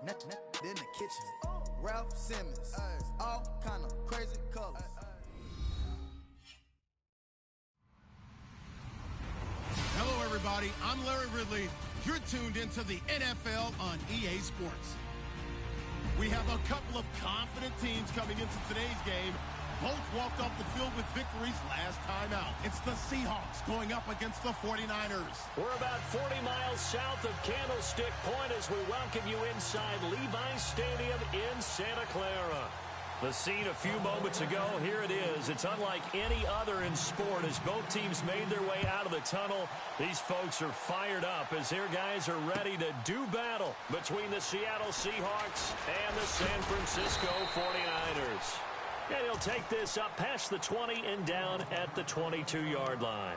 in the kitchen. Ralph Simmons, all kind of crazy colors. Hello, everybody. I'm Larry Ridley. You're tuned into the NFL on EA Sports. We have a couple of confident teams coming into today's game. Both walked off the field with victories last time out. It's the Seahawks going up against the 49ers. We're about 40 miles south of Candlestick Point as we welcome you inside Levi's Stadium in Santa Clara. The scene a few moments ago, here it is. It's unlike any other in sport as both teams made their way out of the tunnel. These folks are fired up as their guys are ready to do battle between the Seattle Seahawks and the San Francisco 49ers. And he'll take this up past the 20 and down at the 22-yard line.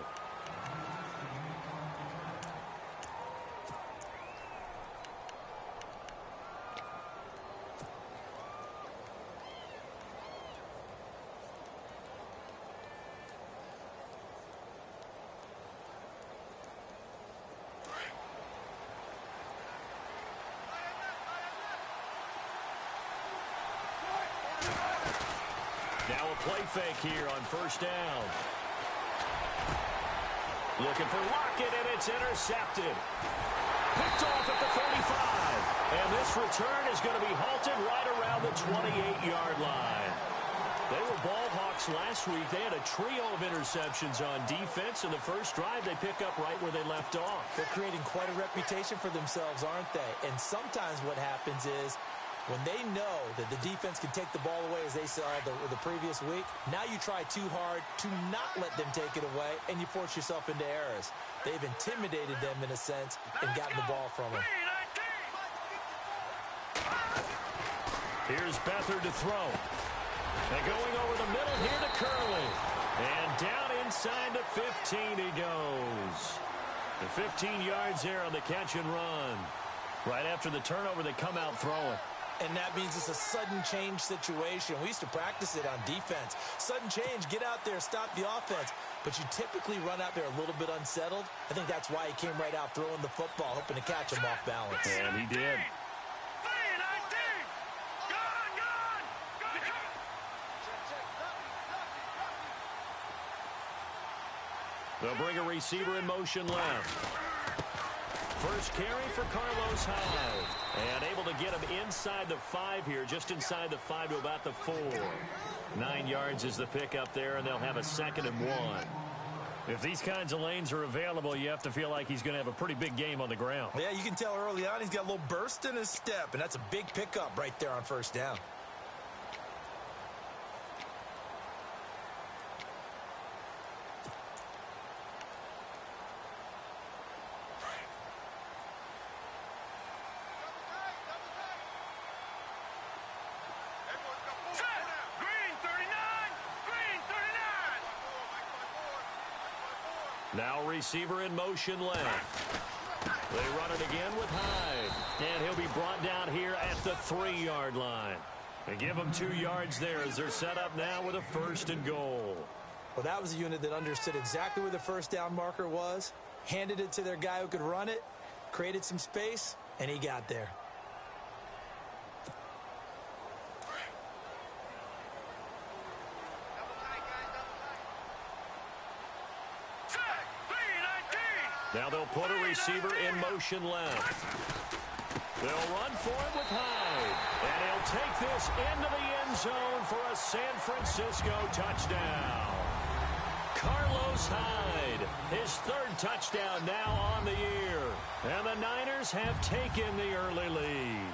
Now a play fake here on first down. Looking for Lockett, and it's intercepted. Picked off at the 35. And this return is going to be halted right around the 28-yard line. They were ball hawks last week. They had a trio of interceptions on defense. In the first drive, they pick up right where they left off. They're creating quite a reputation for themselves, aren't they? And sometimes what happens is, when they know that the defense can take the ball away, as they saw the previous week, now you try too hard to not let them take it away, and you force yourself into errors. They've intimidated them, in a sense, and gotten the ball from them. Here's Beathard to throw. And going over the middle here to Curley. And down inside the 15 he goes. The 15 yards there on the catch and run. Right after the turnover, they come out throwing. And that means it's a sudden change situation. We used to practice it on defense. Sudden change, get out there, stop the offense. But you typically run out there a little bit unsettled. I think that's why he came right out throwing the football, hoping to catch him off balance. And he did. They'll bring a receiver in motion left. First carry for Carlos Hyde. And able to get him inside the 5 here, just inside the 5 to about the 4. 9 yards is the pickup there, and they'll have a 2nd and 1. If these kinds of lanes are available, you have to feel like he's going to have a pretty big game on the ground. Yeah, you can tell early on he's got a little burst in his step, and that's a big pickup right there on first down. Now receiver in motion left. They run it again with Hyde. And he'll be brought down here at the 3-yard line. They give him 2 yards there as they're set up now with a 1st and goal. Well, that was a unit that understood exactly where the first down marker was, handed it to their guy who could run it, created some space, and he got there. Now they'll put a receiver in motion left. They'll run for it with Hyde. And he'll take this into the end zone for a San Francisco touchdown. Carlos Hyde, his 3rd touchdown now on the year. And the Niners have taken the early lead.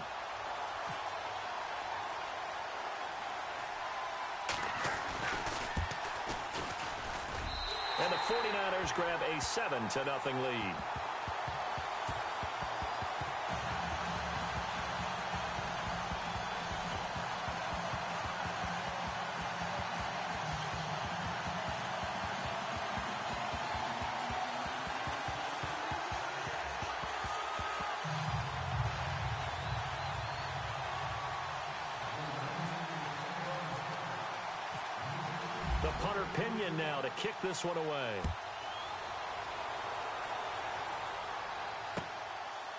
And the 49ers grab a 7-0 lead. The punter Pinion now to kick this one away.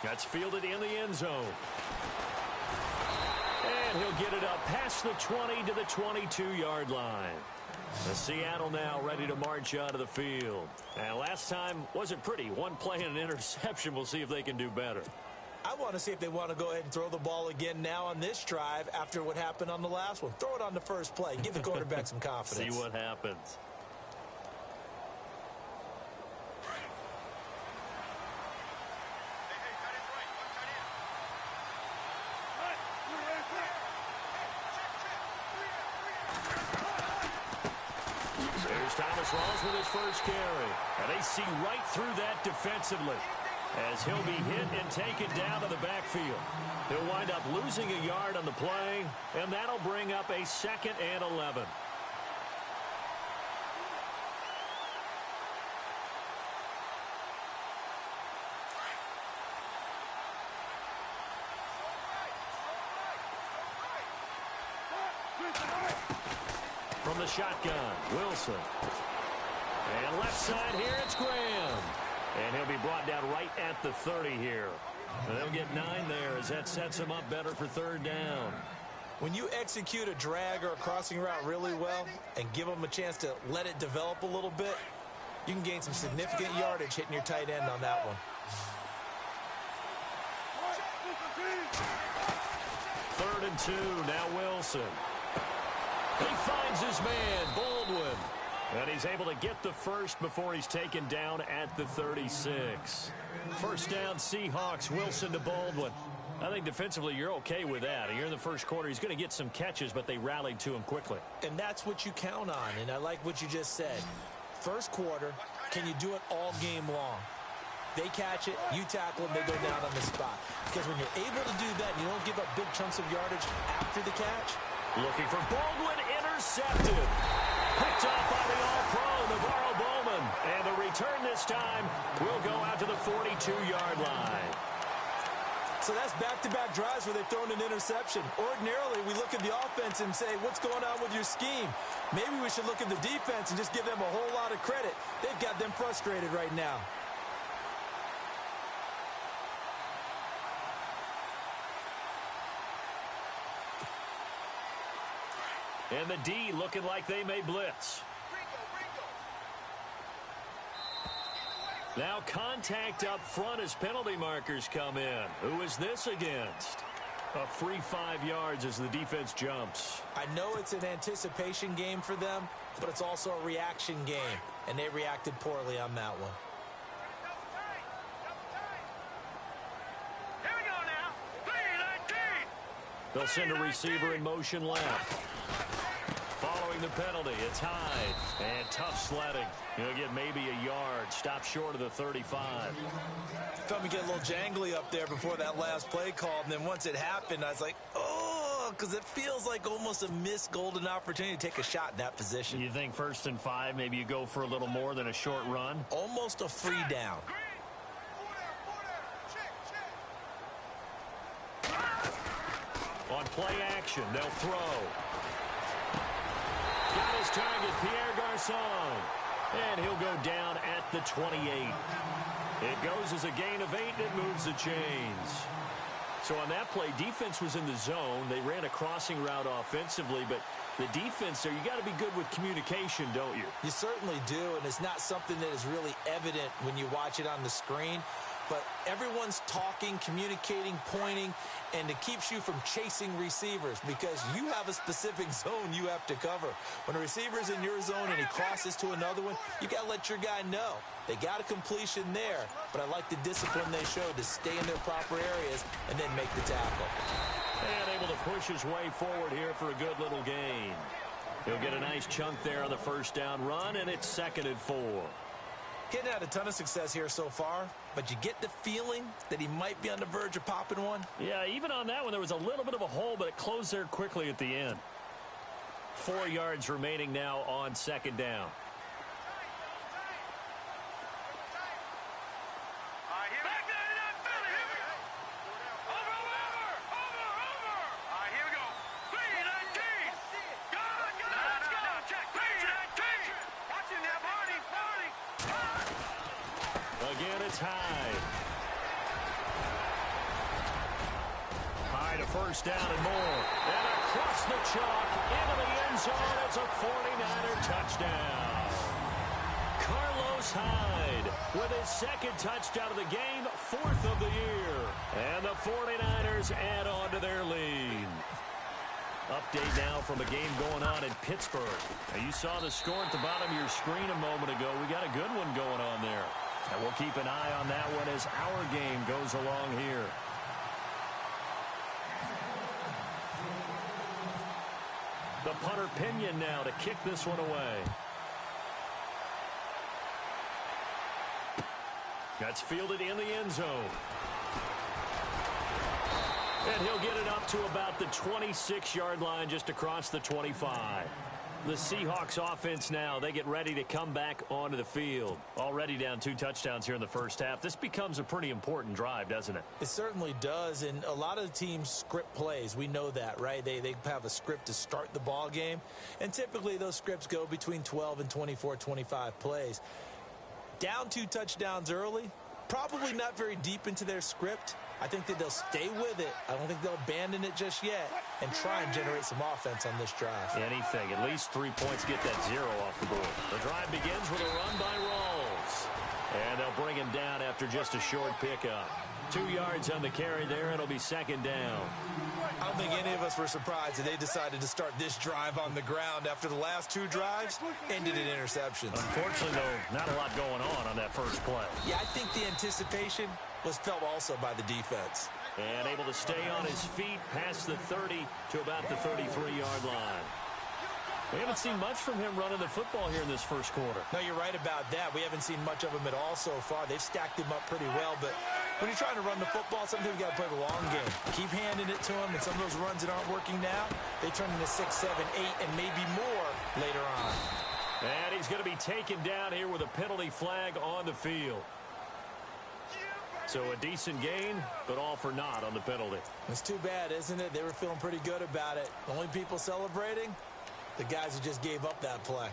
That's fielded in the end zone. And he'll get it up past the 20 to the 22-yard line. The Seattle now ready to march out of the field. And last time wasn't pretty. One play and an interception. We'll see if they can do better. I want to see if they want to go ahead and throw the ball again now on this drive after what happened on the last one. Throw it on the first play. Give the quarterback some confidence. See what happens. There's Thomas Rawls with his first carry. And they see right through that defensively, as he'll be hit and taken down to the backfield. He'll wind up losing a yard on the play, and that'll bring up a 2nd and 11. From the shotgun, Wilson. And left side here, it's Graham. And he'll be brought down right at the 30 here. And they'll get 9 there as that sets him up better for 3rd down. When you execute a drag or a crossing route really well and give them a chance to let it develop a little bit, you can gain some significant yardage hitting your tight end on that one. 3rd and 2, now Wilson. He finds his man, Baldwin. And he's able to get the first before he's taken down at the 36. 1st down, Seahawks, Wilson to Baldwin. I think defensively you're okay with that. You're in the first quarter. He's going to get some catches, but they rallied to him quickly. And that's what you count on, and I like what you just said. First quarter, can you do it all game long? They catch it, you tackle them, they go down on the spot. Because when you're able to do that, you don't give up big chunks of yardage after the catch. Looking for Baldwin, intercepted. Picked off by the all-pro, Navarro Bowman. And the return this time will go out to the 42-yard line. So that's back-to-back drives where they've thrown an interception. Ordinarily, we look at the offense and say, what's going on with your scheme? Maybe we should look at the defense and just give them a whole lot of credit. They've got them frustrated right now. And the D looking like they may blitz. Now contact up front as penalty markers come in. Who is this against? A free 5 yards as the defense jumps. I know it's an anticipation game for them, but it's also a reaction game, and they reacted poorly on that one. Here we go now. 3-19. They'll send a receiver in motion left. Following the penalty, it's Hyde. And tough sledding. He'll get maybe a yard. Stop short of the 35. Felt me get a little jangly up there before that last play called, and then once it happened, I was like, oh, because it feels like almost a missed golden opportunity to take a shot in that position. You think 1st and 5, maybe you go for a little more than a short run? Almost a free down. On play action, they'll throw. Got his target, Pierre Garçon. And he'll go down at the 28. It goes as a gain of 8, and it moves the chains. So on that play, defense was in the zone. They ran a crossing route offensively, but the defense there, you got to be good with communication, don't you? You certainly do, and it's not something that is really evident when you watch it on the screen. But everyone's talking, communicating, pointing, and it keeps you from chasing receivers because you have a specific zone you have to cover. When a receiver's in your zone and he crosses to another one, you got to let your guy know. They got a completion there, but I like the discipline they showed to stay in their proper areas and then make the tackle. And able to push his way forward here for a good little gain. He'll get a nice chunk there on the 1st down run, and it's 2nd and 4. He hadn't had a ton of success here so far, but you get the feeling that he might be on the verge of popping one. Yeah, even on that one, there was a little bit of a hole, but it closed there quickly at the end. 4 yards remaining now on 2nd down. first down and more. And across the chalk into the end zone. It's a 49er touchdown. Carlos Hyde with his second touchdown of the game, 4th of the year. And the 49ers add on to their lead. Update now from a game going on in Pittsburgh. Now, you saw the score at the bottom of your screen a moment ago. We got a good one going on there. And we'll keep an eye on that one as our game goes along here. The punter Pinion now to kick this one away. That's fielded in the end zone. And he'll get it up to about the 26-yard line just across the 25. The Seahawks offense now, they get ready to come back onto the field. Already down 2 touchdowns here in the first half. This becomes a pretty important drive, doesn't it? It certainly does, and a lot of teams script plays. We know that, right? They have a script to start the ball game, and typically those scripts go between 12 and 24, 25 plays. Down 2 touchdowns early, probably not very deep into their script. I think that they'll stay with it. I don't think they'll abandon it just yet and try and generate some offense on this drive. Anything. At least 3 points, get that 0 off the board. The drive begins with a run by Rawls. And they'll bring him down after just a short pickup. 2 yards on the carry there. It'll be second down. I don't think any of us were surprised that they decided to start this drive on the ground after the last 2 drives ended in interceptions. Unfortunately, though, not a lot going on that first play. Yeah, I think the anticipation was felt also by the defense. And able to stay on his feet past the 30 to about the 33-yard line. We haven't seen much from him running the football here in this first quarter. No, you're right about that. We haven't seen much of him at all so far. They've stacked him up pretty well, but when you're trying to run the football, sometimes you got to play the long game. Keep handing it to him, and some of those runs that aren't working now, they turn into 6, 7, 8, and maybe more later on. And he's going to be taken down here with a penalty flag on the field. So a decent gain, but all for naught on the penalty. It's too bad, isn't it? They were feeling pretty good about it. The only people celebrating, the guys who just gave up that play.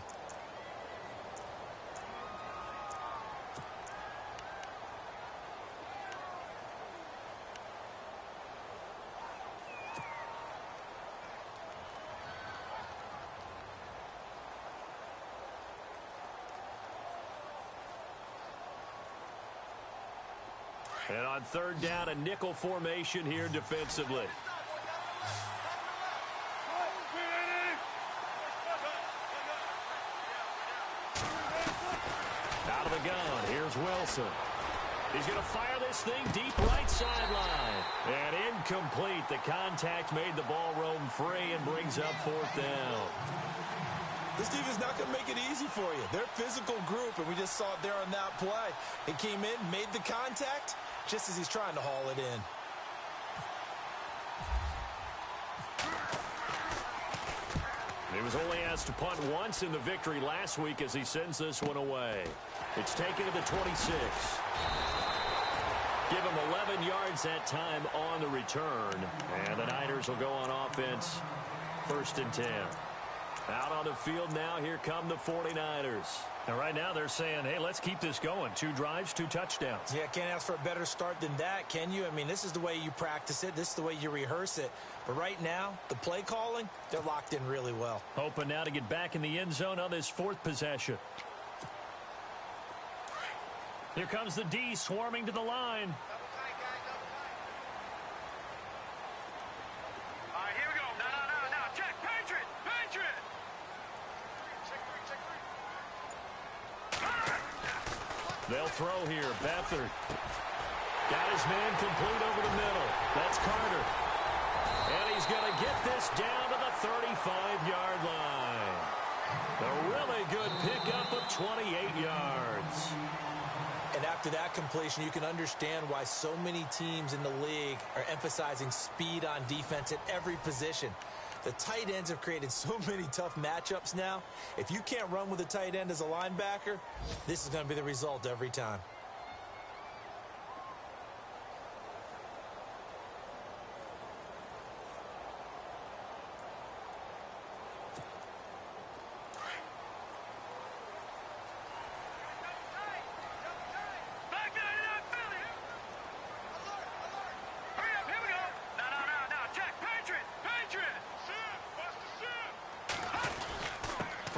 And on third down, a nickel formation here defensively. Out of the gun, here's Wilson. He's going to fire this thing deep right sideline. And incomplete. The contact made the ball roam free and brings up 4th down. This defense is not going to make it easy for you. They're a physical group, and we just saw it there on that play. It came in, made the contact, just as he's trying to haul it in. He was only asked to punt once in the victory last week as he sends this one away. It's taken to the 26. Give him 11 yards that time on the return. And the Niners will go on offense, 1st and 10. Out on the field now, here come the 49ers. And right now they're saying, hey, let's keep this going. 2 drives, 2 touchdowns. Yeah, can't ask for a better start than that, can you? I mean, this is the way you practice it. This is the way you rehearse it. But right now, the play calling, they're locked in really well. Hoping now to get back in the end zone on this 4th possession. Here comes the D swarming to the line. They'll throw here. Beathard. Got his man complete over the middle. That's Carter. And he's going to get this down to the 35-yard line. A really good pickup of 28 yards. And after that completion, you can understand why so many teams in the league are emphasizing speed on defense at every position. The tight ends have created so many tough matchups now. If you can't run with a tight end as a linebacker, this is going to be the result every time.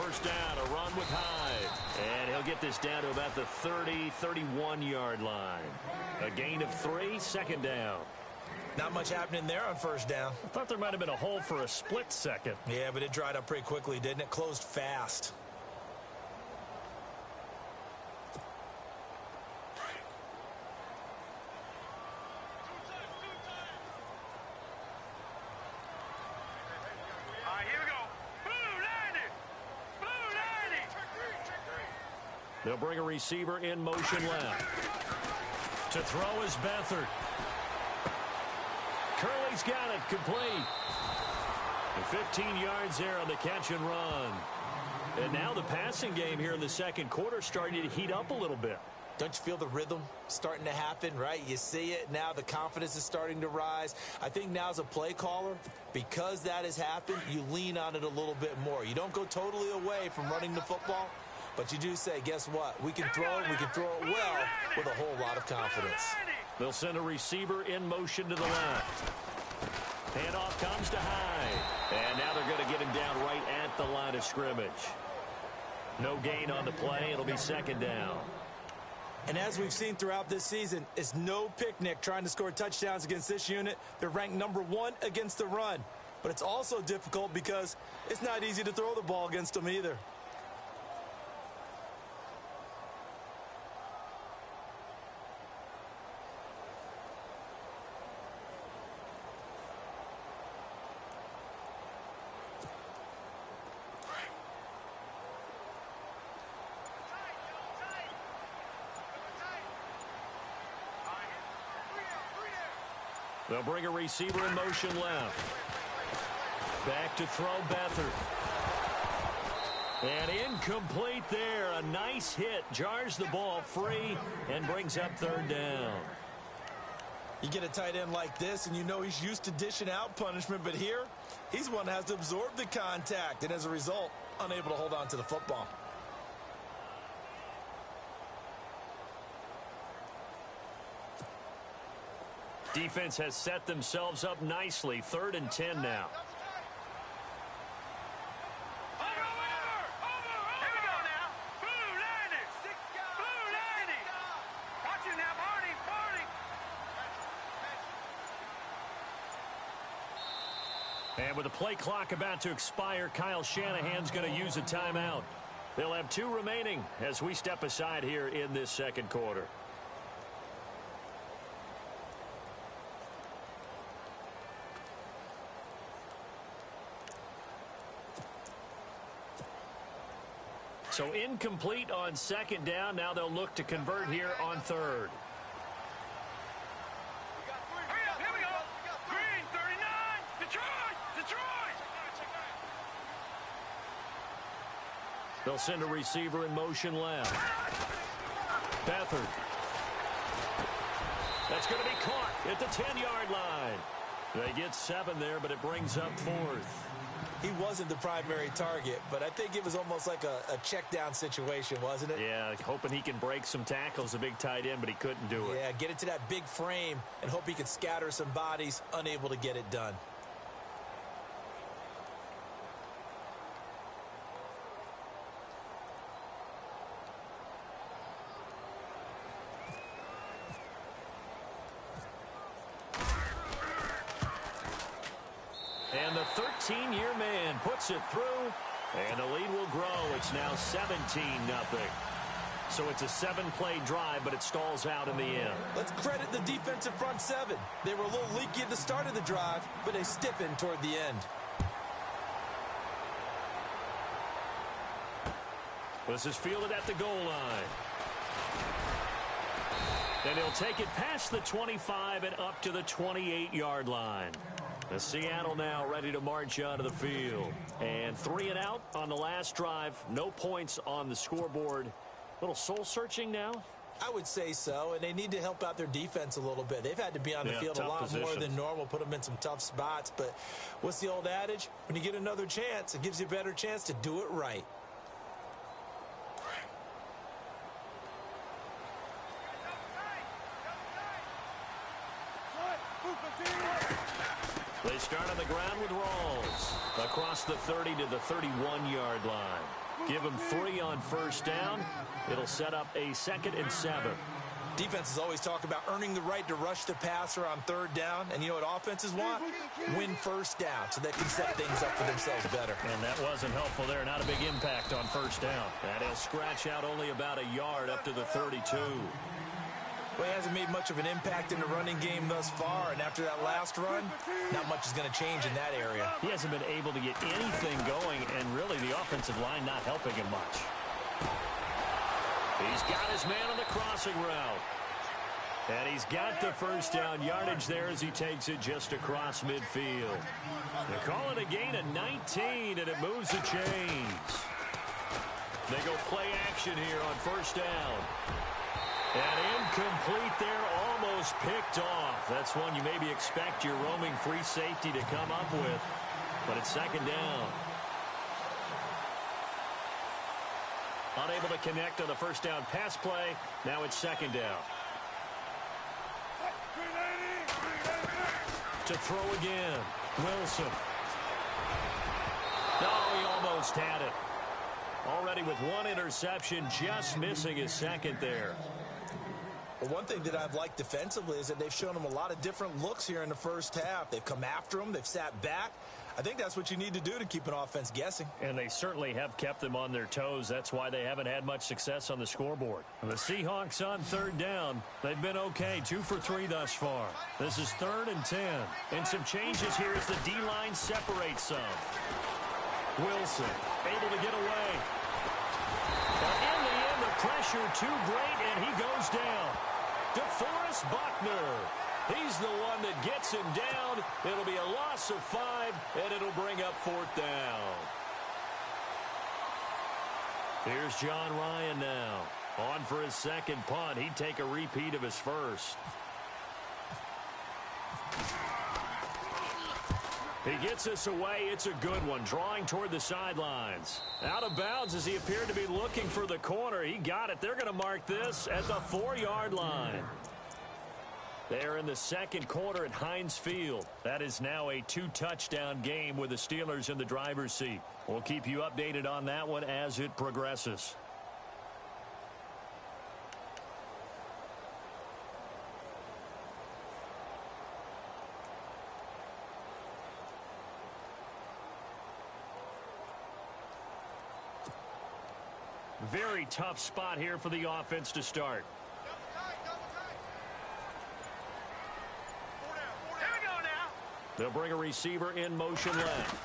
first down, a run with Hyde. And he'll get this down to about the 30, 31-yard line. A gain of 3, second down. Not much happening there on first down. I thought there might have been a hole for a split second. Yeah, but it dried up pretty quickly, didn't it? Closed fast. They'll bring a receiver in motion left. To throw is Beathard. Curley's got it, complete. And 15 yards there on the catch and run. And now the passing game here in the second quarter starting to heat up a little bit. Don't you feel the rhythm starting to happen, right? You see it now. The confidence is starting to rise. I think now as a play caller, because that has happened, you lean on it a little bit more. You don't go totally away from running the football. But you do say, guess what? We can throw it well with a whole lot of confidence. They'll send a receiver in motion to the left. Handoff comes to Hyde. And now they're going to get him down right at the line of scrimmage. No gain on the play. It'll be second down. And as we've seen throughout this season, it's no picnic trying to score touchdowns against this unit. They're ranked number 1 against the run. But it's also difficult because it's not easy to throw the ball against them either. They'll bring a receiver in motion left. Back to throw Beathard. And incomplete there. A nice hit. Jars the ball free and brings up third down. You get a tight end like this, and you know he's used to dishing out punishment, but here, he's one that has to absorb the contact, and as a result, unable to hold on to the football. Defense has set themselves up nicely. 3rd and 10 now. And with the play clock about to expire, Kyle Shanahan's going to use a timeout. They'll have 2 remaining as we step aside here in this second quarter. So incomplete on second down. Now they'll look to convert here on 3rd. Here we go. Green, 39. Detroit. They'll send a receiver in motion left. Beathard. That's going to be caught at the 10-yard line. They get 7 there, but it brings up 4th. He wasn't the primary target, but I think it was almost like a check-down situation, wasn't it? Yeah, hoping he can break some tackles, a big tight end, but he couldn't do it. Yeah, get it to that big frame and hope he can scatter some bodies, unable to get it done. And the 13-year man puts it through, and the lead will grow. It's now 17-0. So it's a 7-play drive, but it stalls out in the end. Let's credit the defensive front 7. They were a little leaky at the start of the drive, but they stiffened toward the end. This is fielded at the goal line. And he'll take it past the 25 and up to the 28-yard line. The Seattle now ready to march onto the field. And 3 and out on the last drive. No points on the scoreboard. Little soul-searching now? I would say so, and they need to help out their defense a little bit. They've had to be on the field a lot more than normal, put them in some tough spots. But what's the old adage? When you get another chance, it gives you a better chance to do it right. They start on the ground with Rawls. Across the 30 to the 31-yard line. Give him 3 on first down. It'll set up a 2nd and 7. Defenses always talk about earning the right to rush the passer on 3rd down. And you know what offenses want? Win first down so they can set things up for themselves better. And that wasn't helpful there. Not a big impact on first down. And he'll scratch out only about a yard up to the 32. Well, he hasn't made much of an impact in the running game thus far. And after that last run, not much is going to change in that area. He hasn't been able to get anything going. And really the offensive line not helping him much. He's got his man on the crossing route. And he's got the first down yardage there as he takes it just across midfield. They call it a gain of 19, and it moves the chains. They go play action here on first down. And incomplete there, almost picked off. That's one you maybe expect your roaming free safety to come up with. But it's 2nd down. Unable to connect on the first down pass play. Now it's 2nd down. To throw again. Wilson. No, he almost had it. Already with 1 interception, just missing his 2nd there. Well, one thing that I've liked defensively is that they've shown him a lot of different looks here in the first half. They've come after him. They've sat back. I think that's what you need to do to keep an offense guessing. And they certainly have kept them on their toes. That's why they haven't had much success on the scoreboard. And the Seahawks on 3rd down. They've been okay, 2 for 3 thus far. This is 3rd and 10. And some changes here as the D-line separates some. Wilson able to get away. But in the end, the pressure too great, and he goes down. DeForest Buckner. He's the one that gets him down. It'll be a loss of 5, and it'll bring up 4th down. Here's John Ryan now. On for his 2nd punt. He'd take a repeat of his first. He gets us away. It's a good one. Drawing toward the sidelines. Out of bounds as he appeared to be looking for the corner. He got it. They're going to mark this at the 4-yard line. They're in the 2nd quarter at Heinz Field. That is now a 2-touchdown game with the Steelers in the driver's seat. We'll keep you updated on that one as it progresses. Very tough spot here for the offense to start. They'll bring a receiver in motion left.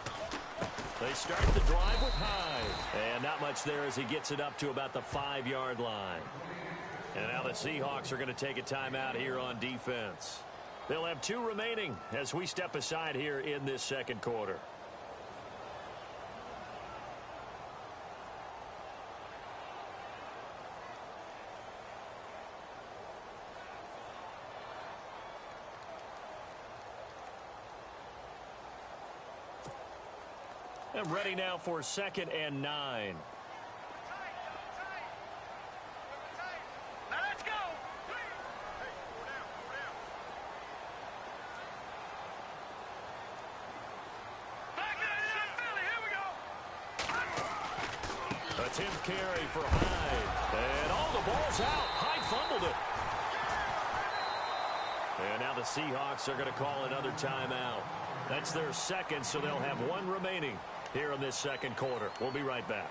They start the drive with Hyde. And not much there as he gets it up to about the 5-yard line. And now the Seahawks are going to take a timeout here on defense. They'll have 2 remaining as we step aside here in this 2nd quarter. And ready now for 2nd and 9. Now let's go. Back in Philly. Here we go. Attempt carry for Hyde. And all the ball's out. Hyde fumbled it. And now the Seahawks are going to call another timeout. That's their 2nd, so they'll have 1 remaining here in this 2nd quarter. We'll be right back.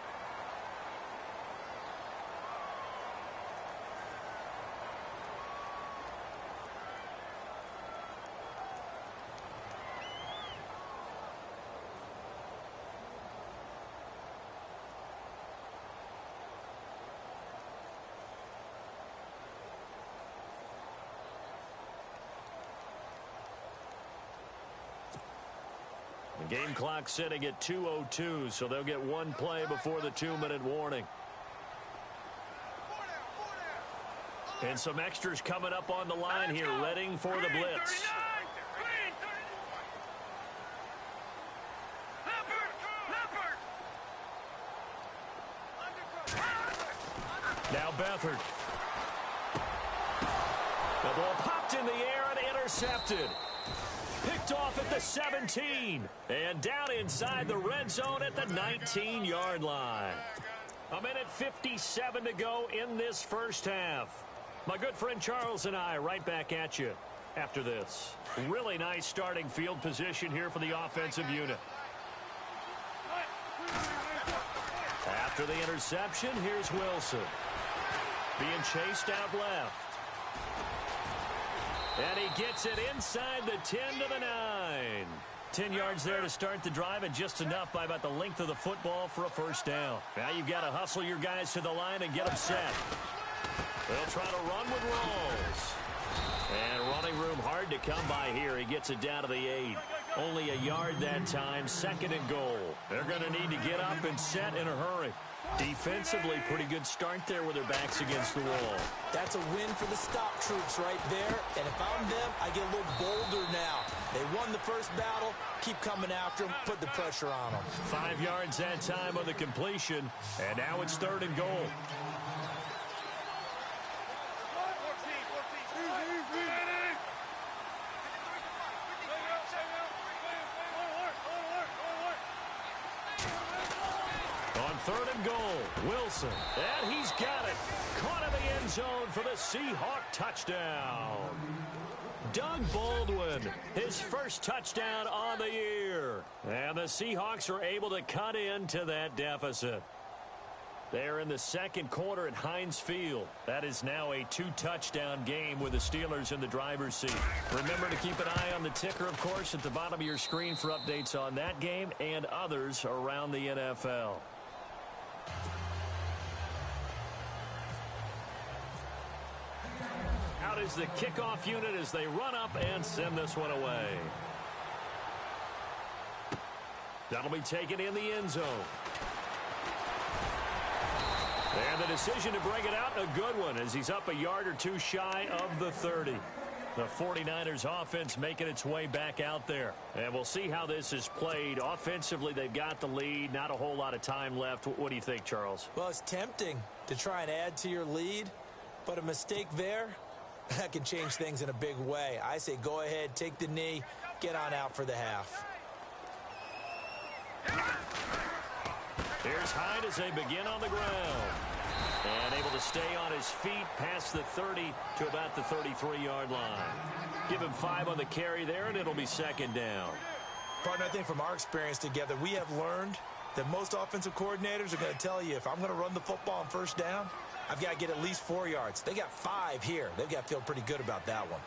The game clock sitting at 2:02, so they'll get 1 play before the 2-minute warning. And some extras coming up on the line here, ready for the blitz. Now Beathard. The ball popped in the air and intercepted. Picked off at the 17. And down inside the red zone at the 19-yard line. 1:57 to go in this first half. My good friend Charles and I right back at you after this. Really nice starting field position here for the offensive unit. After the interception, here's Wilson. Being chased out left. And he gets it inside the 10 to the 9. 10 yards there to start the drive, and just enough by about the length of the football for a first down. Now you've got to hustle your guys to the line and get them set. They'll try to run with Rolls. And running room hard to come by here. He gets it down to the 8. Only a yard that time, 2nd and goal. They're going to need to get up and set in a hurry. Defensively, pretty good start there with their backs against the wall. That's a win for the stop troops right there. And if I'm them, I get a little bolder now. They won the first battle. Keep coming after them. Put the pressure on them. 5 yards that time on the completion. And now it's 3rd and goal. On 3rd and goal, Wilson. And he's got it. Caught in the end zone for the Seahawk touchdown. Doug Baldwin, his first touchdown on the year. And the Seahawks are able to cut into that deficit. They're in the second quarter at Heinz Field. That is now a 2-touchdown game with the Steelers in the driver's seat. Remember to keep an eye on the ticker, of course, at the bottom of your screen for updates on that game and others around the NFL. Out is the kickoff unit as they run up and send this one away. That'll be taken in the end zone. And the decision to bring it out, a good one, as he's up a yard or two shy of the 30. The 49ers offense making its way back out there. And we'll see how this is played. Offensively, they've got the lead. Not a whole lot of time left. What do you think, Charles? Well, it's tempting to try and add to your lead, but a mistake there, that can change things in a big way. I say go ahead, take the knee, get on out for the half. Here's Hyde as they begin on the ground. And able to stay on his feet past the 30 to about the 33-yard line. Give him 5 on the carry there, and it'll be 2nd down. Partner, I think from our experience together, we have learned that most offensive coordinators are going to tell you, if I'm going to run the football on first down, I've got to get at least 4 yards. They got 5 here. They've got to feel pretty good about that one.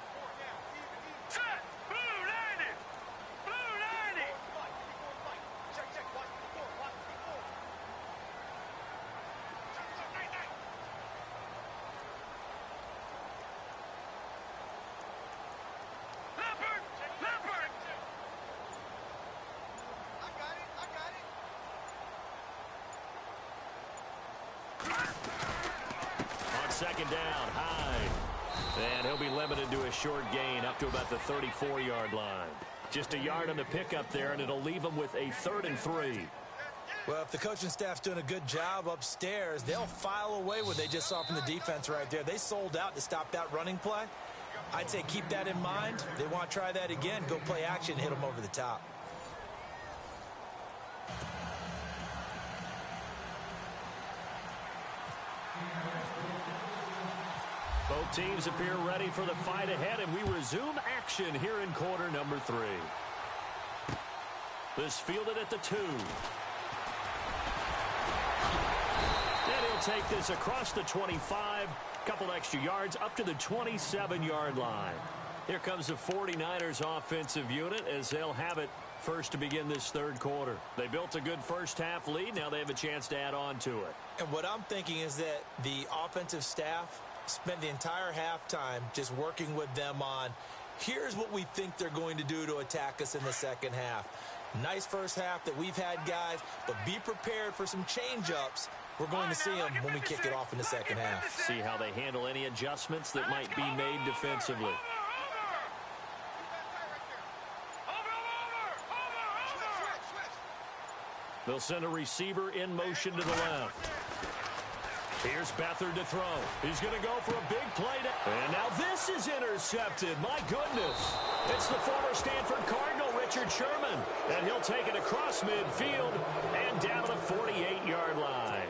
Second down, Hyde. And he'll be limited to a short gain up to about the 34-yard line. Just a yard on the pickup there, and it'll leave him with a 3rd and 3. Well, if the coaching staff's doing a good job upstairs, they'll file away what they just saw from the defense right there. They sold out to stop that running play. I'd say keep that in mind. They want to try that again. Go play action, hit them over the top. Both teams appear ready for the fight ahead, and we resume action here in quarter number 3. This fielded at the 2. And he'll take this across the 25, couple extra yards up to the 27-yard line. Here comes the 49ers offensive unit as they'll have it first to begin this 3rd quarter. They built a good first half lead. Now they have a chance to add on to it. And what I'm thinking is that the offensive staff spent the entire halftime just working with them on, here's what we think they're going to do to attack us in the second half. Nice first half that we've had, guys, but be prepared for some change-ups. We're going to see them when we kick it off in the second half. See how they handle any adjustments that might be made defensively. They'll send a receiver in motion to the left. Here's Beathard to throw. He's going to go for a big play. And now this is intercepted. My goodness. It's the former Stanford Cardinal, Richard Sherman. And he'll take it across midfield and down to the 48-yard line.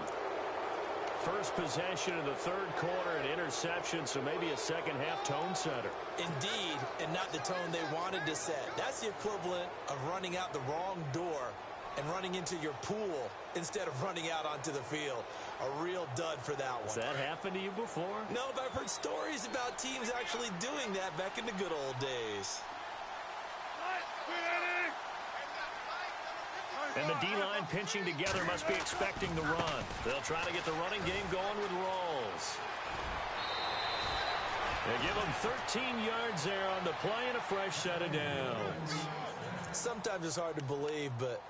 first possession of the third quarter, an interception, so maybe a second-half tone setter. Indeed, and not the tone they wanted to set. That's the equivalent of running out the wrong door and running into your pool instead of running out onto the field. A real dud for that one. Has that happened to you before? No, but I've heard stories about teams actually doing that back in the good old days. And the D-line pinching together must be expecting the run. They'll try to get the running game going with Rawls. They give him 13 yards there on the play and a fresh set of downs. Sometimes it's hard to believe, but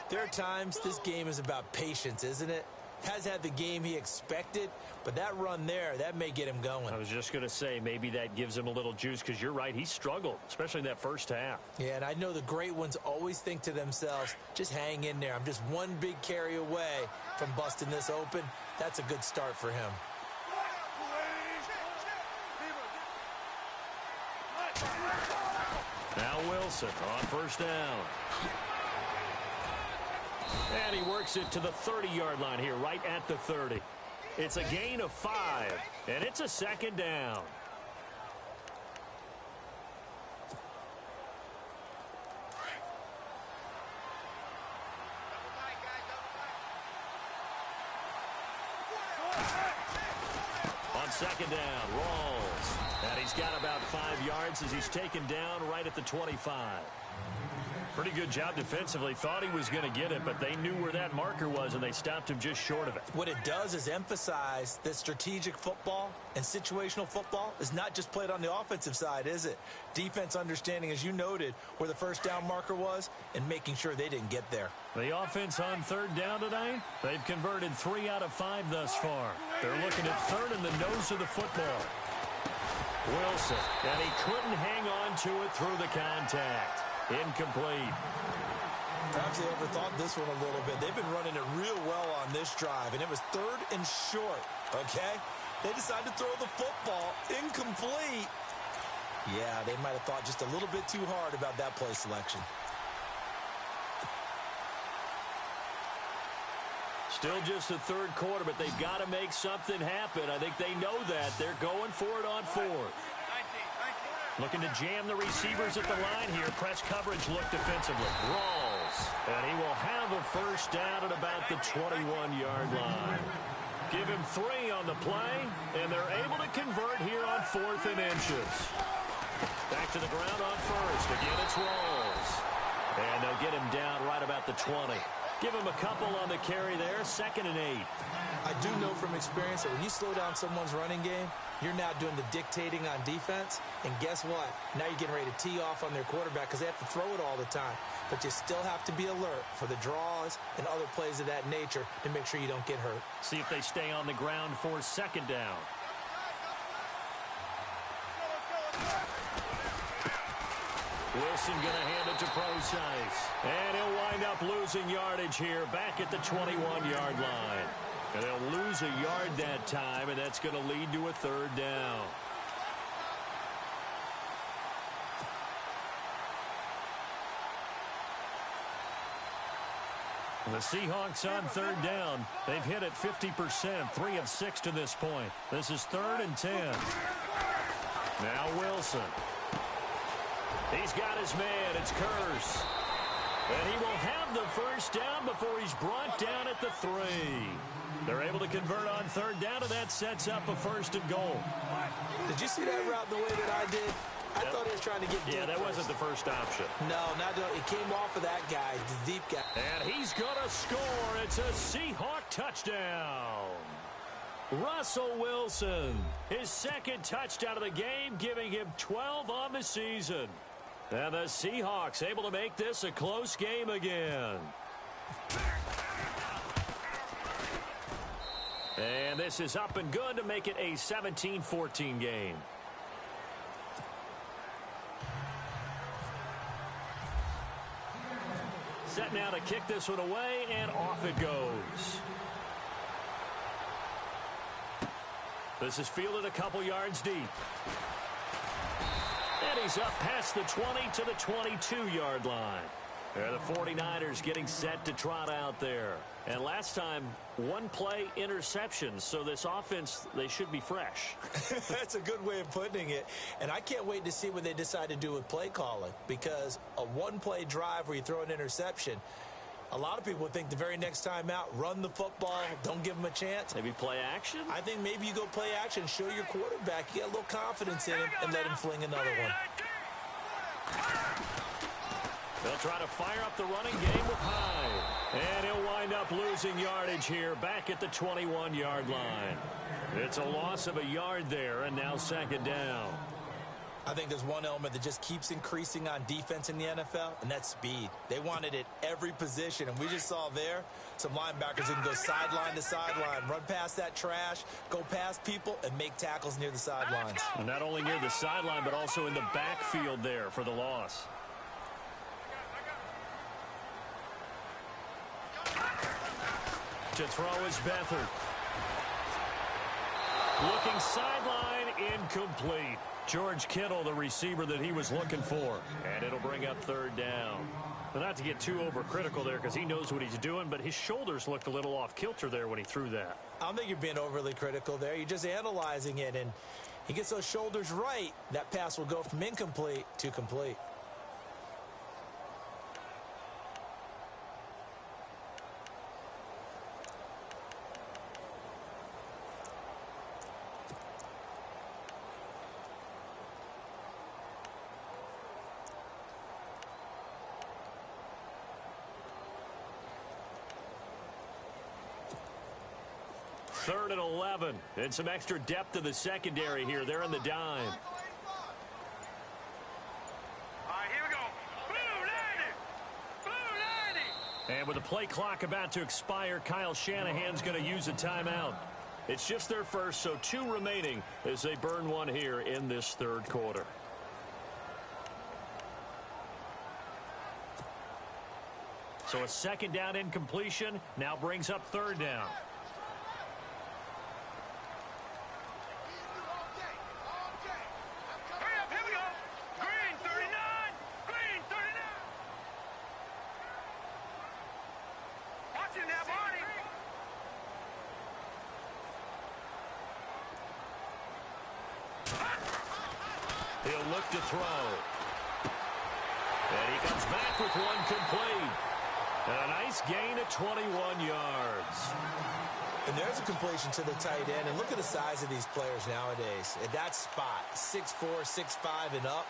there are times this game is about patience, isn't it? Has had the game he expected, but that run there, that may get him going. I was just going to say, maybe that gives him a little juice, because you're right, he struggled, especially in that first half. Yeah, and I know the great ones always think to themselves, just hang in there. I'm just one big carry away from busting this open. That's a good start for him. Now Wilson on first down. And he works it to the 30-yard line here, right at the 30. It's a gain of 5, and it's a second down. On second down, Rawls. And he's got about 5 yards as he's taken down right at the 25. Pretty good job defensively. Thought he was going to get it, but they knew where that marker was, and they stopped him just short of it. What it does is emphasize that strategic football and situational football is not just played on the offensive side, is it? Defense understanding, as you noted, where the first down marker was and making sure they didn't get there. The offense on third down today, they've converted 3 out of 5 thus far. They're looking at third in the nose of the football. Wilson, and he couldn't hang on to it through the contact. Incomplete. Perhaps they overthought this one a little bit. They've been running it real well on this drive, and it was third and short, okay? They decided to throw the football incomplete. Yeah, they might have thought just a little bit too hard about that play selection. Still just the third quarter, but they've got to make something happen. I think they know that. They're going for it on fourth. Looking to jam the receivers at the line here. Press coverage look defensively. Rawls. And he will have a first down at about the 21-yard line. Give him 3 on the play, and they're able to convert here on 4th and inches. Back to the ground on first. Again, it's Rawls. And they'll get him down right about the 20. Give him a couple on the carry there. 2nd and 8. I do know from experience that when you slow down someone's running game, you're now doing the dictating on defense. And guess what? Now you're getting ready to tee off on their quarterback because they have to throw it all the time. But you still have to be alert for the draws and other plays of that nature to make sure you don't get hurt. See if they stay on the ground for 2nd down. Wilson going to hand it to Procise. And he'll wind up losing yardage here back at the 21-yard line. And they'll lose a yard that time, and that's going to lead to a 3rd down. The Seahawks on 3rd down. They've hit it 50%, 3 of 6 to this point. This is 3rd and 10. Now Wilson. He's got his man. It's Curse. And he will have the first down before he's brought down at the 3. They're able to convert on 3rd down, and that sets up a 1st and goal. Did you see that route the way that I did? I thought he was trying to get deep. Yeah, that wasn't the first option. No, it came off of that guy, the deep guy. And he's going to score. It's a Seahawk touchdown. Russell Wilson, his 2nd touchdown of the game, giving him 12 on the season. And the Seahawks able to make this a close game again. And this is up and good to make it a 17-14 game. Set now to kick this one away, and off it goes. This is fielded a couple yards deep. And he's up past the 20 to the 22-yard line. The 49ers getting set to trot out there. And last time, one play interception. So this offense, they should be fresh. That's a good way of putting it. And I can't wait to see what they decide to do with play calling. Because a one-play drive where you throw an interception, a lot of people would think the very next time out, run the football, don't give them a chance. Maybe play action? I think maybe you go play action, show your quarterback, you get a little confidence in him, and let him fling another one. They'll try to fire up the running game with Hyde. And he'll wind up losing yardage here back at the 21-yard line. It's a loss of a yard there, and now second down. I think there's one element that just keeps increasing on defense in the NFL, and that's speed. They want it at every position, and we just saw there some linebackers who can go sideline to sideline, run past that trash, go past people, and make tackles near the sidelines. And not only near the sideline, but also in the backfield there for the loss. To throw is Beathard. Looking sideline, incomplete. George Kittle, the receiver that he was looking for. And it'll bring up third down. But not to get too overcritical there because he knows what he's doing, but his shoulders looked a little off kilter there when he threw that. I don't think you're being overly critical there. You're just analyzing it, and he gets those shoulders right. That pass will go from incomplete to complete. Third and 11, and some extra depth to the secondary here. They're in the dime. All right, here we go. Blue 90. Blue 90. And with the play clock about to expire, Kyle Shanahan's going to use a timeout. It's just their first, so 2 remaining as they burn one here in this third quarter. So a second down incompletion now brings up third down. He'll look to throw. And he comes back with one complete. And a nice gain of 21 yards. And there's a completion to the tight end. And look at the size of these players nowadays. At that spot, 6'4", 6'5", and up.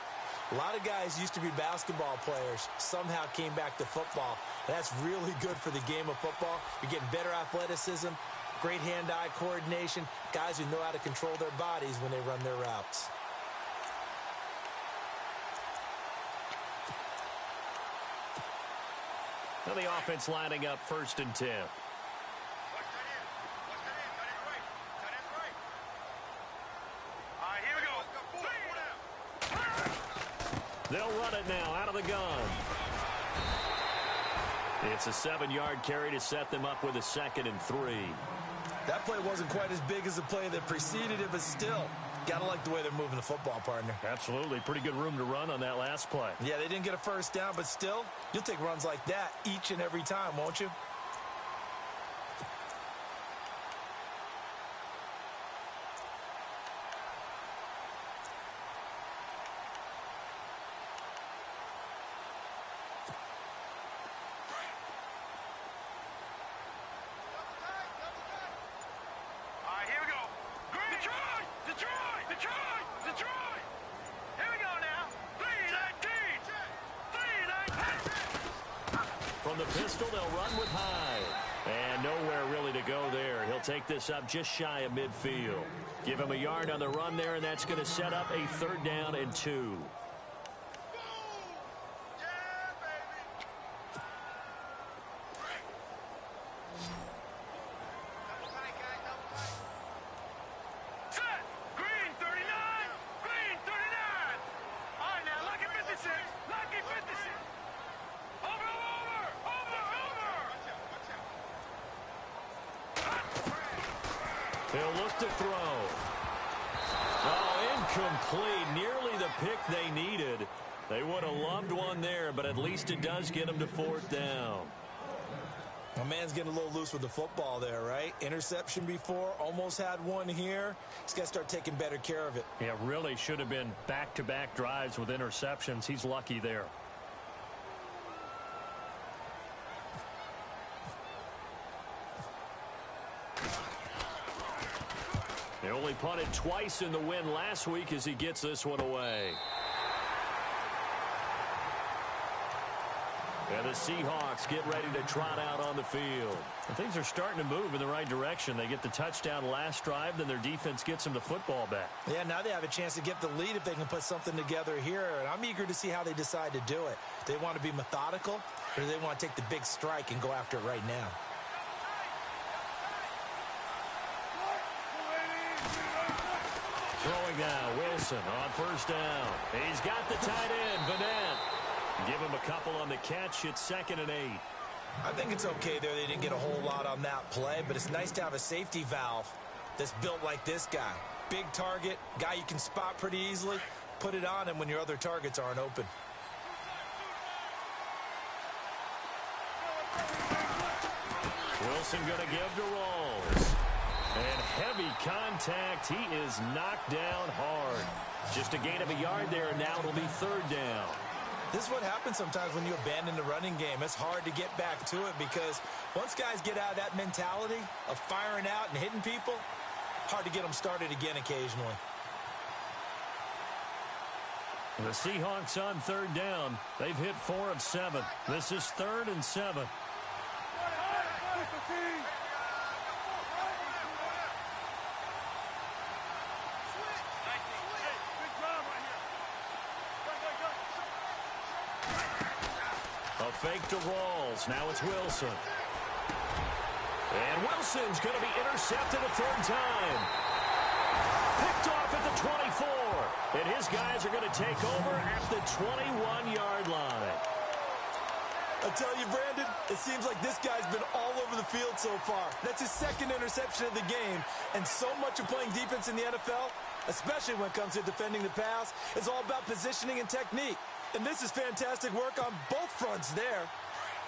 A lot of guys used to be basketball players, somehow came back to football. And that's really good for the game of football. You're getting better athleticism, great hand-eye coordination, guys who know how to control their bodies when they run their routes. Now the offense lining up 1st and 10. They'll run it now out of the gun. It's a 7-yard carry to set them up with a 2nd and 3. That play wasn't quite as big as the play that preceded it, but still, gotta like the way they're moving the football, partner. Absolutely. Pretty good room to run on that last play. Yeah, they didn't get a first down, but still, you'll take runs like that each and every time, won't you? From the pistol, they'll run with Hyde. And nowhere really to go there. He'll take this up just shy of midfield. Give him a yard on the run there, and that's going to set up a 3rd down and 2. He'll look to throw. Oh, incomplete. Nearly the pick they needed. They would have loved one there, but at least it does get them to 4th down. My man's getting a little loose with the football there, right? Interception before, almost had one here. He's got to start taking better care of it. Yeah, really should have been back-to-back drives with interceptions. He's lucky there. They only punted twice in the win last week as he gets this one away. And the Seahawks get ready to trot out on the field. And things are starting to move in the right direction. They get the touchdown last drive, then their defense gets them the football back. Yeah, now they have a chance to get the lead if they can put something together here. And I'm eager to see how they decide to do it. Do they want to be methodical, or do they want to take the big strike and go after it right now? Throwing now, Wilson on 1st down. He's got the tight end, Vanette. Give him a couple on the catch. It's 2nd and 8. I think it's okay there. They didn't get a whole lot on that play, but it's nice to have a safety valve that's built like this guy. Big target, guy you can spot pretty easily. Put it on him when your other targets aren't open. Wilson going to give to Rawls. And heavy contact. He is knocked down hard. Just a gain of a yard there, and now it'll be 3rd down. This is what happens sometimes when you abandon the running game. It's hard to get back to it because once guys get out of that mentality of firing out and hitting people, hard to get them started again occasionally. The Seahawks on 3rd down. They've hit 4 of 7. This is 3rd and 7. A fake to Rawls. Now it's Wilson. And Wilson's going to be intercepted a 3rd time. Picked off at the 24. And his guys are going to take over at the 21-yard line. I tell you, Brandon, it seems like this guy's been all over the field so far. That's his 2nd interception of the game. And so much of playing defense in the NFL, especially when it comes to defending the pass, is all about positioning and technique. And this is fantastic work on both fronts there.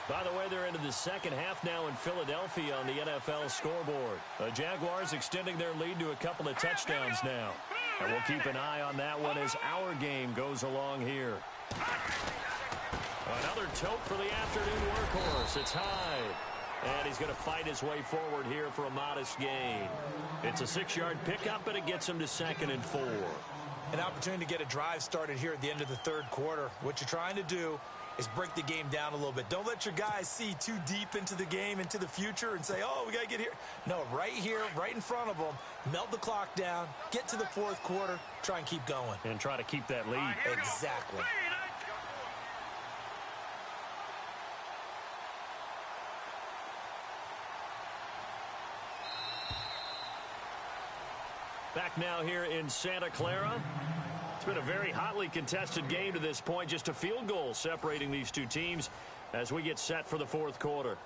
By the way, they're into the 2nd half now in Philadelphia on the NFL scoreboard. The Jaguars extending their lead to a couple of touchdowns now. And we'll keep an eye on that one as our game goes along here. Another tote for the afternoon workhorse. It's Hyde. And he's going to fight his way forward here for a modest gain. It's a 6-yard pickup, and it gets him to 2nd and 4. An opportunity to get a drive started here at the end of the 3rd quarter. What you're trying to do is break the game down a little bit. Don't let your guys see too deep into the game, into the future, and say, oh, we got to get here. No, right here, right in front of them, melt the clock down, get to the 4th quarter, try and keep going. And try to keep that lead. Exactly. Back now here in Santa Clara. It's been a very hotly contested game to this point. Just a field goal separating these two teams as we get set for the 4th quarter.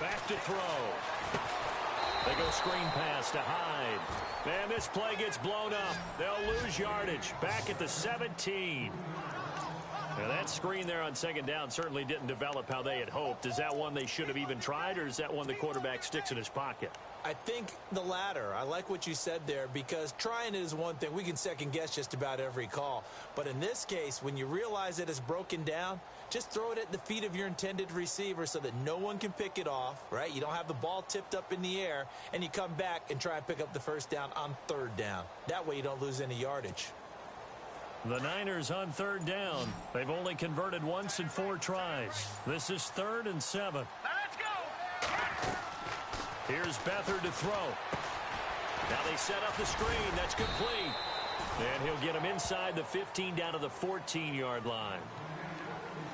Back to throw. They go screen pass to Hyde. And this play gets blown up. They'll lose yardage. Back at the 17. Now that screen there on 2nd down certainly didn't develop how they had hoped. Is that one they should have even tried, or is that one the quarterback sticks in his pocket? I think the latter. I like what you said there, because trying it is one thing. We can second guess just about every call. But in this case, when you realize that it's broken down, just throw it at the feet of your intended receiver so that no one can pick it off, right? You don't have the ball tipped up in the air, and you come back and try and pick up the 1st down on 3rd down. That way you don't lose any yardage. The Niners on 3rd down. They've only converted once in 4 tries. This is 3rd and 7. Let's go! Here's Beathard to throw. Now they set up the screen. That's complete. And he'll get him inside the 15 down to the 14-yard line.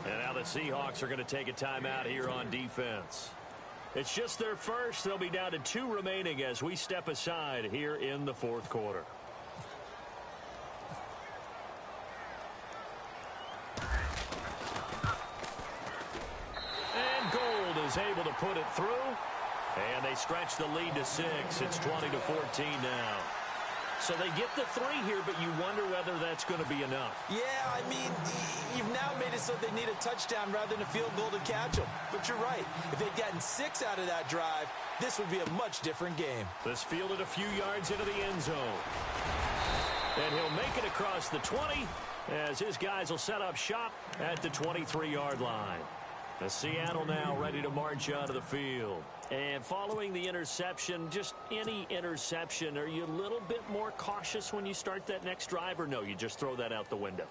And now the Seahawks are going to take a timeout here on defense. It's just their first. They'll be down to 2 remaining as we step aside here in the fourth quarter. And Gold is able to put it through. And they stretch the lead to 6. It's 20-14 now. So they get the 3 here, but you wonder whether that's going to be enough. Yeah, I mean, you've now made it so they need a touchdown rather than a field goal to catch them. But you're right. If they'd gotten 6 out of that drive, this would be a much different game. This fielded a few yards into the end zone. And he'll make it across the 20 as his guys will set up shop at the 23-yard line. The Seattle now ready to march out of the field. And following the interception, just any interception, are you a little bit more cautious when you start that next drive, or no, you just throw that out the window?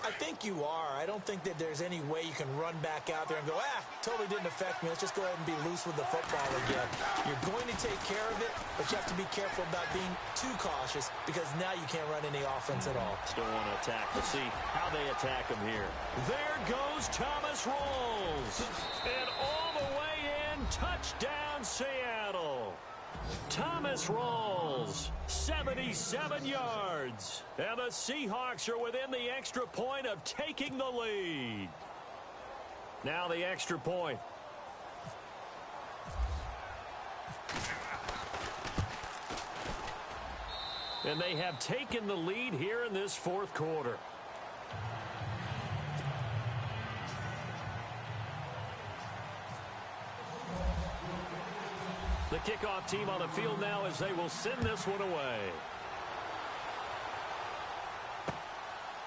I think you are. I don't think that there's any way you can run back out there and go, totally didn't affect me. Let's just go ahead and be loose with the football again. You're going to take care of it, but you have to be careful about being too cautious because now you can't run any offense at all. Still want to attack. Let's see how they attack him here. There goes Thomas Rawls. And all the way in, touchdown Seattle. Thomas Rawls, 77 yards. And the Seahawks are within the extra point of taking the lead. Now the extra point. And they have taken the lead here in this fourth quarter. The kickoff team on the field now as they will send this one away.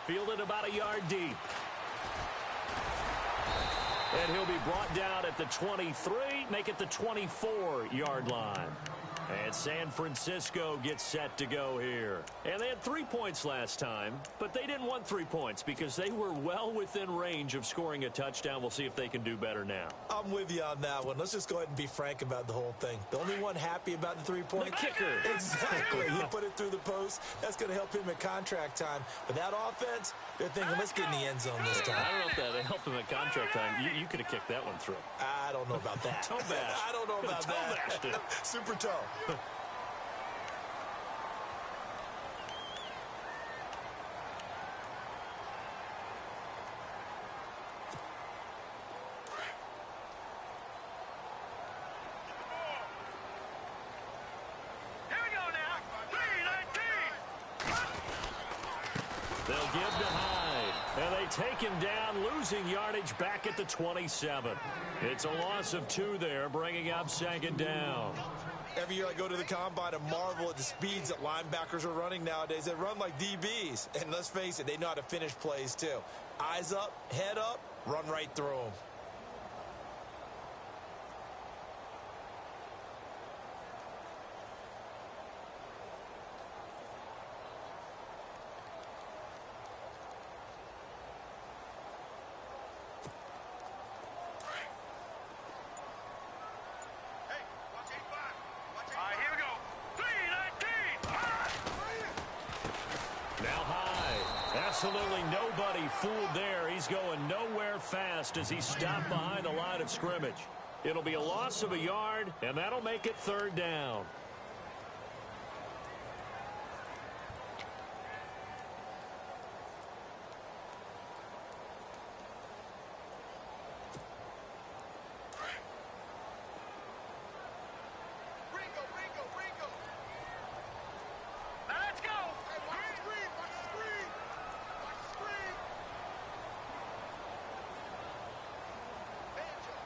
Fielded about a yard deep. And he'll be brought down at the 23, make it the 24-yard line. And San Francisco gets set to go here. And they had 3 points last time, but they didn't want 3 points because they were well within range of scoring a touchdown. We'll see if they can do better now. I'm with you on that one. Let's just go ahead and be frank about the whole thing. The only one happy about the 3-point kicker. Exactly. He put it through the post. That's going to help him at contract time. But that offense, they're thinking, let's get in the end zone this time. I don't know if that helped him at contract time. You could have kicked that one through. I don't know about that. Toe bash. I don't know about that. Super toe. They'll give to Hyde. And they take him down, losing yardage back at the 27. It's a loss of 2 there, bringing up second down. Every year I go to the combine and marvel at the speeds that linebackers are running nowadays. They run like DBs. And let's face it, they know how to finish plays too. Eyes up, head up, run right through them. Absolutely nobody fooled there. He's going nowhere fast as he stopped behind the line of scrimmage. It'll be a loss of a yard, and that'll make it third down.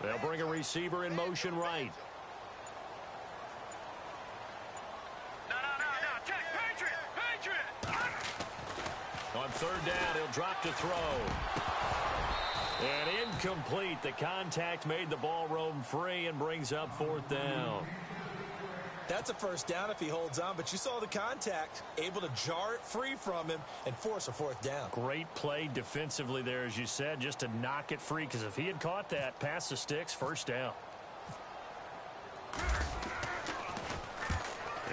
They'll bring a receiver in motion right. No. Check. Patriot. On third down, he'll drop to throw. And incomplete. The contact made the ball roam free and brings up fourth down. That's a first down if he holds on, but you saw the contact, able to jar it free from him and force a fourth down. Great play defensively there, as you said, just to knock it free, because if he had caught that, pass the sticks, first down.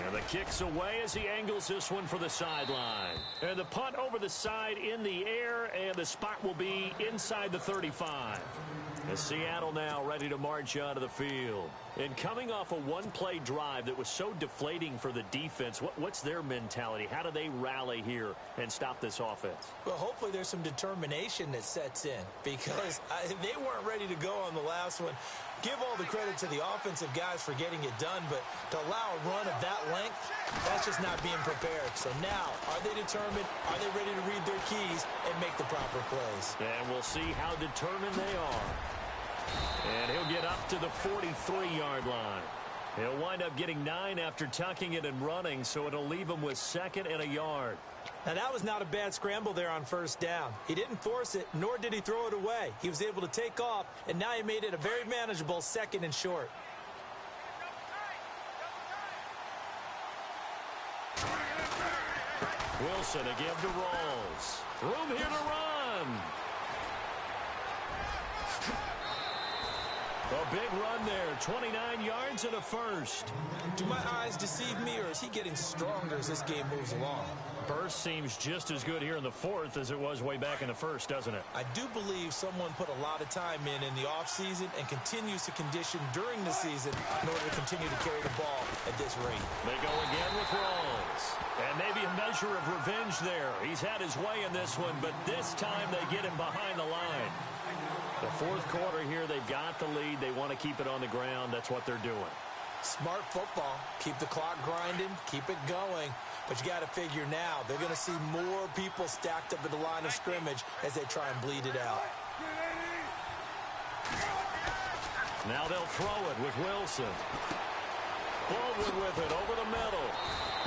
And the kick's away as he angles this one for the sideline. And the punt over the side in the air, and the spot will be inside the 35. As Seattle now ready to march onto the field. And coming off a one-play drive that was so deflating for the defense, what's their mentality? How do they rally here and stop this offense? Well, hopefully there's some determination that sets in because they weren't ready to go on the last one. Give all the credit to the offensive guys for getting it done, but to allow a run of that length, that's just not being prepared. So now, are they determined? Are they ready to read their keys and make the proper plays? And we'll see how determined they are. And he'll get up to the 43-yard line. He'll wind up getting 9 after tucking it and running, so it'll leave him with 2nd and a yard. Now, that was not a bad scramble there on first down. He didn't force it, nor did he throw it away. He was able to take off, and now he made it a very manageable 2nd and short. Wilson again to Rawls. Room here to run. A big run there, 29 yards and a first. Do my eyes deceive me, or is he getting stronger as this game moves along? Burst seems just as good here in the 4th as it was way back in the 1st, doesn't it? I do believe someone put a lot of time in the offseason and continues to condition during the season in order to continue to carry the ball at this rate. They go again with Rawls. And maybe a measure of revenge there. He's had his way in this one, but this time they get him behind the line. The 4th quarter here, they've got the lead. They want to keep it on the ground. That's what they're doing. Smart football. Keep the clock grinding. Keep it going. But you got to figure now, they're going to see more people stacked up at the line of scrimmage as they try and bleed it out. Now they'll throw it with Wilson. Baldwin with it over the middle.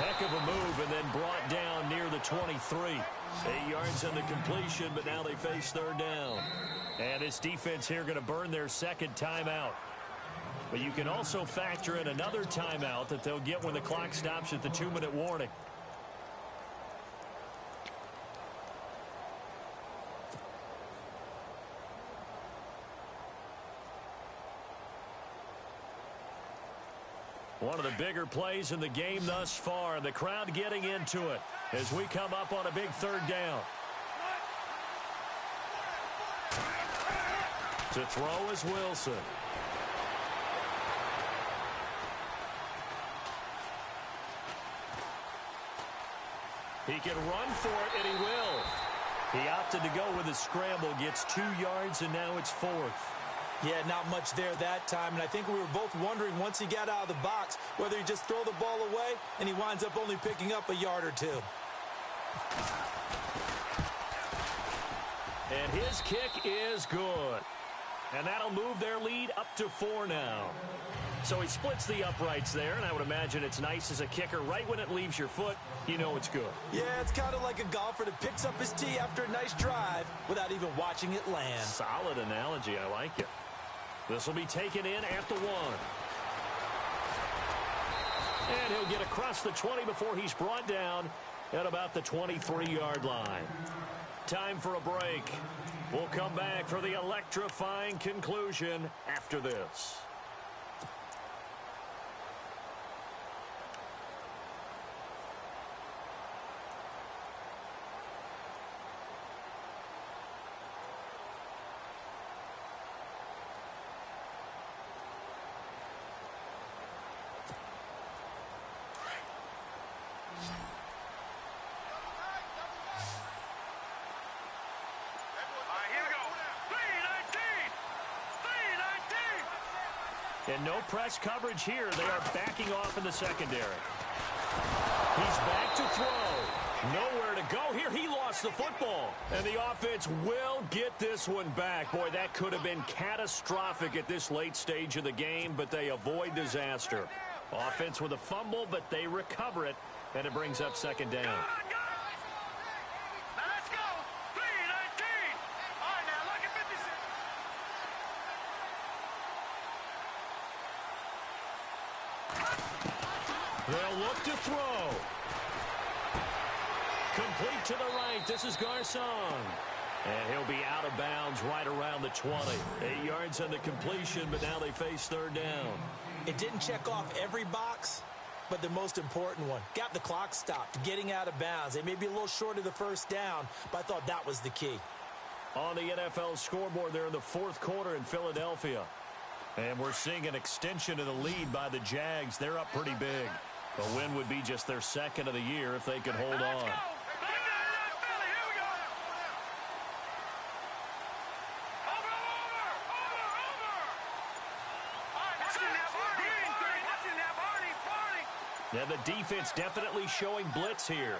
Heck of a move and then brought down near the 23. 8 yards in the completion, but now they face 3rd down. And this defense here going to burn their 2nd timeout. But you can also factor in another timeout that they'll get when the clock stops at the 2-minute warning. One of the bigger plays in the game thus far. The crowd getting into it as we come up on a big 3rd down. To throw is Wilson. He can run for it, and he will. He opted to go with a scramble, gets 2 yards, and now it's 4th. Yeah, not much there that time, and I think we were both wondering once he got out of the box whether he just throw the ball away, and he winds up only picking up a yard or 2. And his kick is good. And that'll move their lead up to 4 now. So he splits the uprights there, and I would imagine it's nice as a kicker. Right when it leaves your foot, you know it's good. Yeah, it's kind of like a golfer that picks up his tee after a nice drive without even watching it land. Solid analogy. I like it. This will be taken in at the 1. And he'll get across the 20 before he's brought down at about the 23-yard line. Time for a break. We'll come back for the electrifying conclusion after this. And no press coverage here. They are backing off in the secondary. He's back to throw. Nowhere to go here. He lost the football. And the offense will get this one back. Boy, that could have been catastrophic at this late stage of the game, but they avoid disaster. Offense with a fumble, but they recover it, and it brings up 2nd down. They'll look to throw. Complete to the right. This is Garcon. And he'll be out of bounds right around the 20. 8 yards on the completion, but now they face 3rd down. It didn't check off every box, but the most important one. Got the clock stopped, getting out of bounds. They may be a little short of the 1st down, but I thought that was the key. On the NFL scoreboard there in the fourth quarter in Philadelphia. And we're seeing an extension of the lead by the Jags. They're up pretty big. A win would be just their second of the year if they could hold on. Yeah, the defense definitely showing blitz here.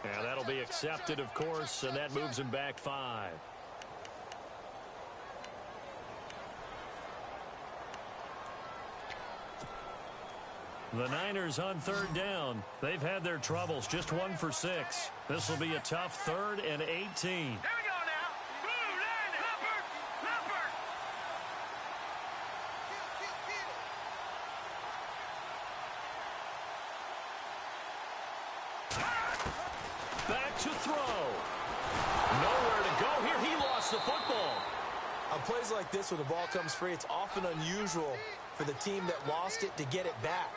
Yeah, that'll be accepted, of course, and that moves him back 5. The Niners on third down. They've had their troubles, just 1 for 6. This will be a tough 3rd and 18. Back to throw. Nowhere to go here. He lost the football. On plays like this where the ball comes free, it's often unusual for the team that lost it to get it back.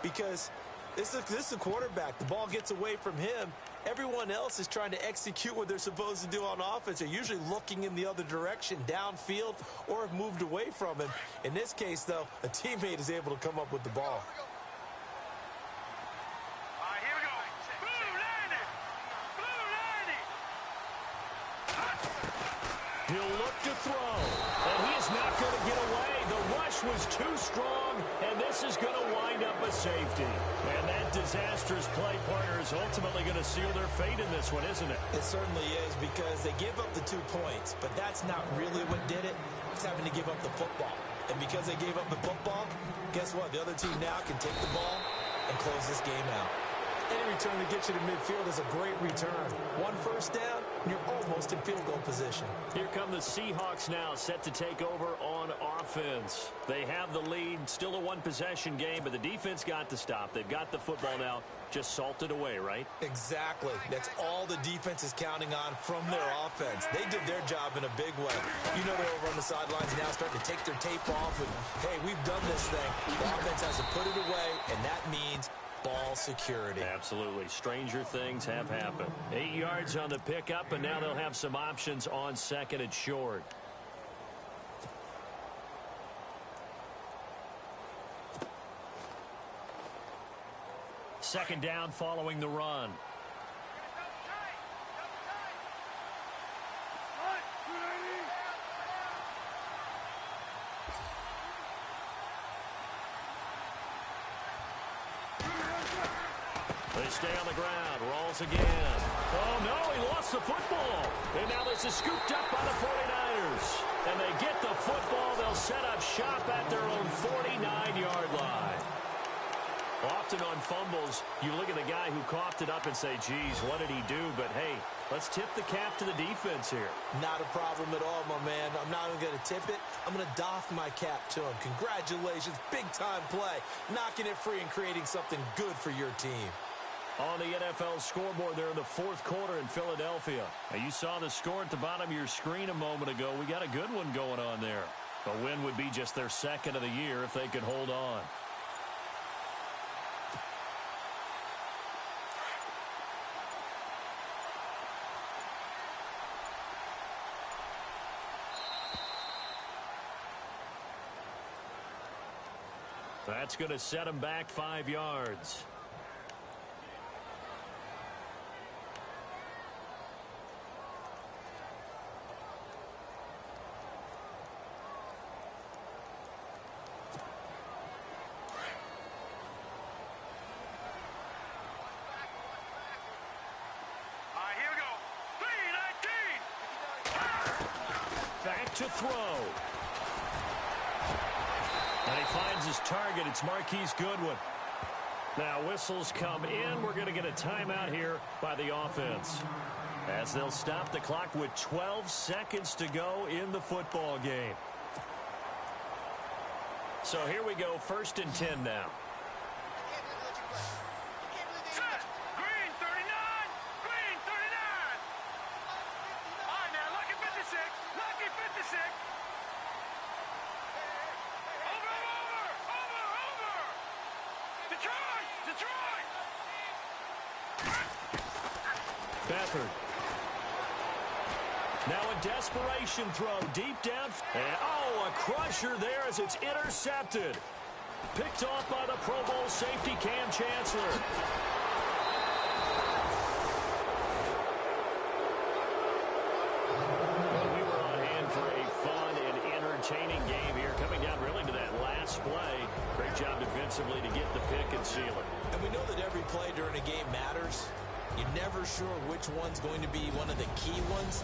Because this is a quarterback. The ball gets away from him. Everyone else is trying to execute what they're supposed to do on offense. They're usually looking in the other direction, downfield, or have moved away from him. In this case, though, a teammate is able to come up with the ball. He'll look to throw, and he is not going to get away. The rush was too strong, and this is going to wind up a safety. And that disastrous play partner is ultimately going to seal their fate in this one, isn't it? It certainly is, because they gave up the 2 points, but that's not really what did it. It's having to give up the football. And because they gave up the football, guess what? The other team now can take the ball and close this game out. Any return to get you to midfield is a great return. 1 first down, and you're almost in field goal position. Here come the Seahawks now, set to take over on offense. They have the lead, still a 1-possession game, but the defense got to stop. They've got the football now, just salted away, right? Exactly. That's all the defense is counting on from their offense. They did their job in a big way. You know they're over on the sidelines now starting to take their tape off, and, hey, we've done this thing. The offense has to put it away, and that means ball security. Absolutely. Stranger things have happened. 8 yards on the pickup, and now they'll have some options on 2nd and short. Second down following the run. They stay on the ground. Rolls again. Oh, no, he lost the football. And now this is scooped up by the 49ers. And they get the football. They'll set up shop at their own 49-yard line. Often on fumbles, you look at the guy who coughed it up and say, geez, what did he do? But, hey, let's tip the cap to the defense here. Not a problem at all, my man. I'm not even going to tip it. I'm going to doff my cap to him. Congratulations. Big-time play. Knocking it free and creating something good for your team. On the NFL scoreboard there in the fourth quarter in Philadelphia. Now, you saw the score at the bottom of your screen a moment ago. We got a good one going on there. A win would be just their second of the year if they could hold on. That's going to set them back 5 yards. Back to throw. And he finds his target. It's Marquise Goodwin. Now whistles come in. We're going to get a timeout here by the offense, as they'll stop the clock with 12 seconds to go in the football game. So here we go, 1st and 10 now. Beathard. Now a desperation throw deep down. And, oh, a crusher there as it's intercepted. Picked off by the Pro Bowl safety Cam Chancellor. Well, we were on hand for a fun and entertaining game here, coming down really to that last play. Great job defensively to get the pick and seal it. And we know that every play during a game matters. You're never sure which one's going to be one of the key ones.